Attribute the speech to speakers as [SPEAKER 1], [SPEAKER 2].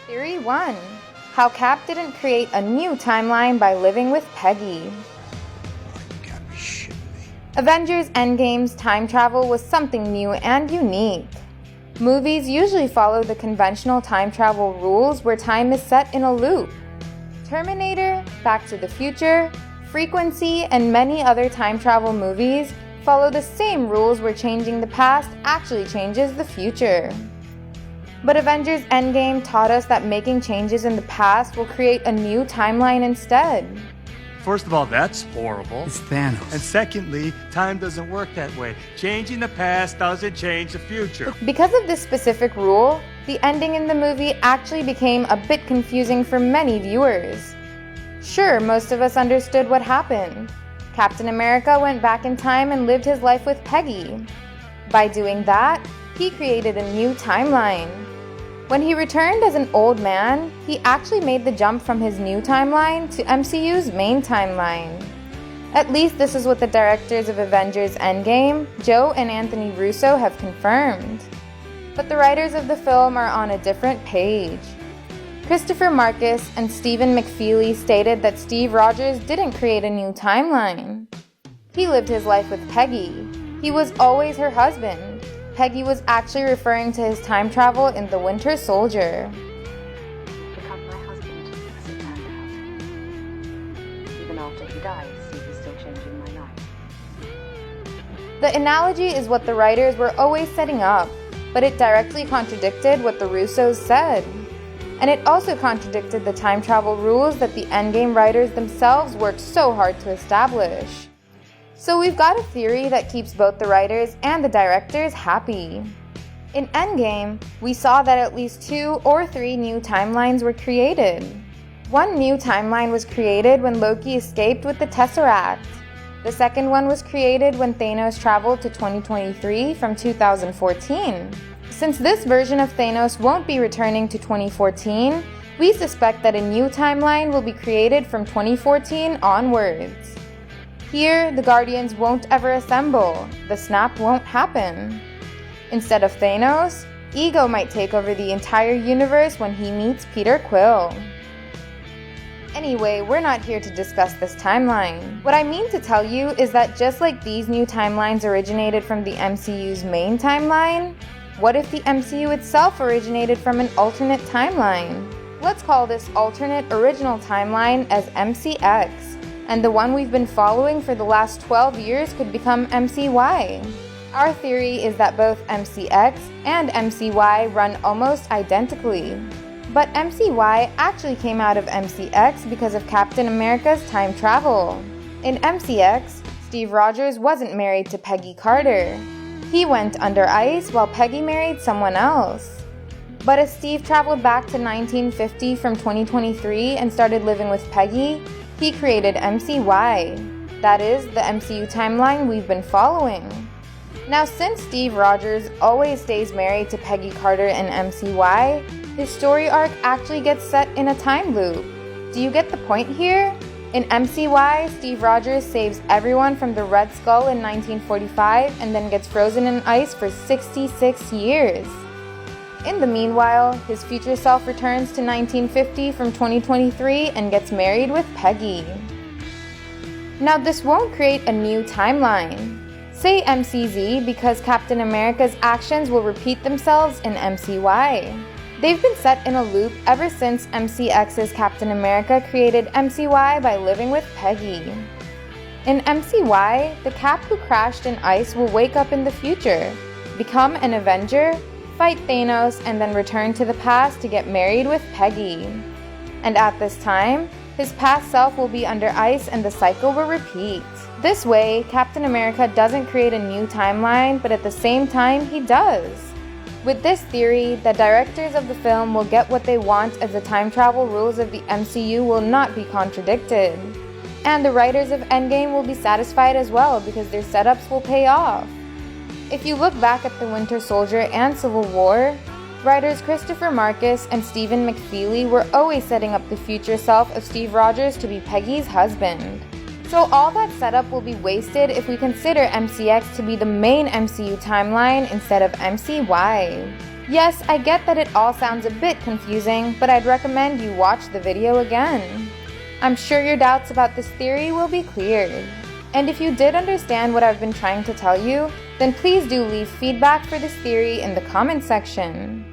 [SPEAKER 1] Theory 1. How Cap didn't create a new timeline by living with Peggy.
[SPEAKER 2] You gotta be shitting me.
[SPEAKER 1] Avengers Endgame's time travel was something new and unique. Movies usually follow the conventional time travel rules where time is set in a loop. Terminator, Back to the Future, Frequency, and many other time travel movies follow the same rules where changing the past actually changes the future. But Avengers Endgame taught us that making changes in the past will create a new timeline instead.
[SPEAKER 3] First of all, that's horrible.
[SPEAKER 2] It's Thanos.
[SPEAKER 3] And secondly, time doesn't work that way. Changing the past doesn't change the future.
[SPEAKER 1] Because of this specific rule, the ending in the movie actually became a bit confusing for many viewers. Sure, most of us understood what happened. Captain America went back in time and lived his life with Peggy. By doing that, he created a new timeline. When he returned as an old man, he actually made the jump from his new timeline to MCU's main timeline. At least this is what the directors of Avengers Endgame, Joe and Anthony Russo, have confirmed. But the writers of the film are on a different page. Christopher Marcus and Stephen McFeely stated that Steve Rogers didn't create a new timeline. He lived his life with Peggy. He was always her husband. Peggy was actually referring to his time travel in The Winter Soldier.
[SPEAKER 4] He's become my husband, as it turned out. Even after he dies, Steve is still changing my life.
[SPEAKER 1] The analogy is what the writers were always setting up, but it directly contradicted what the Russos said. And it also contradicted the time travel rules that the Endgame writers themselves worked so hard to establish. So we've got a theory that keeps both the writers and the directors happy. In Endgame, we saw that at least 2 or 3 new timelines were created. One new timeline was created when Loki escaped with the Tesseract. The second one was created when Thanos traveled to 2023 from 2014. Since this version of Thanos won't be returning to 2014, we suspect that a new timeline will be created from 2014 onwards. Here, the Guardians won't ever assemble. The snap won't happen. Instead of Thanos, Ego might take over the entire universe when he meets Peter Quill. Anyway, we're not here to discuss this timeline. What I mean to tell you is that just like these new timelines originated from the MCU's main timeline, what if the MCU itself originated from an alternate timeline? Let's call this alternate original timeline as MCX. And the one we've been following for the last 12 years could become MCY. Our theory is that both MCX and MCY run almost identically. But MCY actually came out of MCX because of Captain America's time travel. In MCX, Steve Rogers wasn't married to Peggy Carter. He went under ice while Peggy married someone else. But as Steve traveled back to 1950 from 2023 and started living with Peggy, he created MCY. That is, the MCU timeline we've been following. Now, since Steve Rogers always stays married to Peggy Carter in MCY, his story arc actually gets set in a time loop. Do you get the point here? In MCY, Steve Rogers saves everyone from the Red Skull in 1945 and then gets frozen in ice for 66 years. In the meanwhile, his future self returns to 1950 from 2023 and gets married with Peggy. Now, this won't create a new timeline. Say MCZ because Captain America's actions will repeat themselves in MCY. They've been set in a loop ever since MCX's Captain America created MCY by living with Peggy. In MCY, the Cap who crashed in ice will wake up in the future, become an Avenger, fight Thanos, and then return to the past to get married with Peggy. And at this time, his past self will be under ice and the cycle will repeat. This way, Captain America doesn't create a new timeline, but at the same time, he does. With this theory, the directors of the film will get what they want as the time travel rules of the MCU will not be contradicted. And the writers of Endgame will be satisfied as well because their setups will pay off. If you look back at The Winter Soldier and Civil War, writers Christopher Marcus and Stephen McFeely were always setting up the future self of Steve Rogers to be Peggy's husband. So all that setup will be wasted if we consider MCX to be the main MCU timeline instead of MCY. Yes, I get that it all sounds a bit confusing, but I'd recommend you watch the video again. I'm sure your doubts about this theory will be cleared. And if you did understand what I've been trying to tell you, then please do leave feedback for this theory in the comment section.